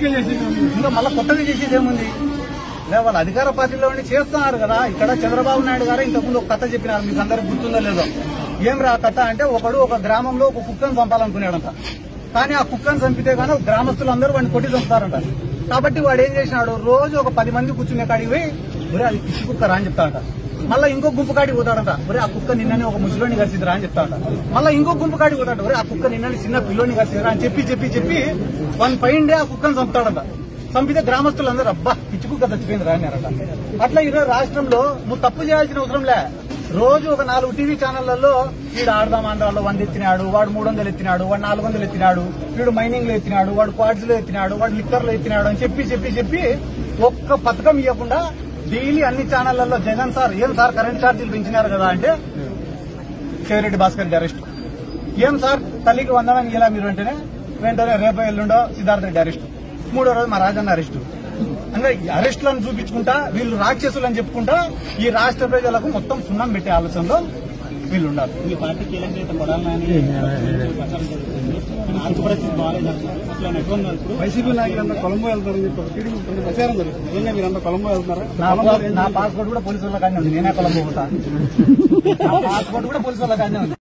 ఇంకా మళ్ళీ కొత్తగా చేసేది ఏముంది? వాళ్ళ అధికార పార్టీలో ఉండి చేస్తున్నారు కదా. ఇక్కడ చంద్రబాబు నాయుడు గారు ఇంతకుముందు ఒక కథ చెప్పినారు, మీకు అందరికి గుర్తుందో లేదో. ఏం రా కథ అంటే, ఒక గ్రామంలో ఒక కుక్కను చంపాలనుకున్నాడంట. కానీ ఆ కుక్కను చంపితే గానీ గ్రామస్తులందరూ వాడిని కొట్టి చంపుతారంట. కాబట్టి వాడు ఏం చేసినాడు, రోజు ఒక 10 మంది కూర్చునే కాడికి పోయి ఒరే అది పిచ్చి కుక్కరా అని చెప్తాడంట. మళ్ళీ ఇంకో గుంపు కాడికి పోతాడంట, ఒరే ఆ కుక్క నిన్ననే ఒక ముసలోని కలిసిదిరా అని చెప్తాడంట. మళ్ళీ ఇంకో గుంపు కాడికి పోతాడు, ఒరే ఆ కుక్క నిన్నని చిన్న పిల్లోని కలిసిదిరా అని చెప్పి వన్ ఫైన్ డే ఆ కుక్కను చంపుతాడంట. చంపితే గ్రామస్తులందరూ అబ్బా పిచ్చి కుక్క చచ్చిపోయిందిరా అన్నారట. అట్లా ఈరోజు రాష్ట్రంలో నువ్వు తప్పు చేయాల్సిన అవసరంలే. రోజు ఒక 4 టీవీ ఛానళ్లలో వీడు ఆడదాం ఆంధ్రాలో 100 ఎత్తినాడు, వాడు 300 ఎత్తినాడు, వాడు 400 ఎత్తినాడు, వీడు మైనింగ్ లో ఎత్తినాడు, వాడు క్వార్ట్స్ లో ఎత్తినాడు, వాడు లిక్కర్ లో ఎత్తినాడు అని చెప్పి ఒక్క పథకం ఇవ్వకుండా డైలీ అన్ని ఛానళ్లలో జగన్ సార్ ఏం సార్ కరెంట్ ఛార్జీలు పెంచినారు కదా అంటే చెవిరెడ్డి భాస్కర్ రెడ్డి అరెస్ట్. ఏం సార్ తల్లికి వందనం ఇలా మీరు వెంటనే రేపు ఎల్లుండో సిద్ధార్థ రెడ్డి అరెస్ట్. 3వ రోజు మా రాజన్న అరెస్టు. అంటే అరెస్టులను చూపించుకుంటా వీళ్ళు రాక్షసులు అని చెప్పుకుంటా ఈ రాష్ట్ర ప్రజలకు మొత్తం సున్నం పెట్టే ఆలోచనలో వీళ్ళు ఉండాలి. మీ పార్టీకి వైసీపీ నాయకులంతా కొలంబో వెళ్తారని చెప్పి ప్రచారం జరుగుతుంది. నిజంగా మీరంతా కొలంబో వెళ్తున్నారా? నా పాస్పోర్ట్ కూడా పోలీసు వాళ్ళ కానీ ఉంది, నేనే కొలంబో పోతా. నా పాస్పోర్ట్ కూడా పోలీసు వాళ్ళ కానీ ఉంది.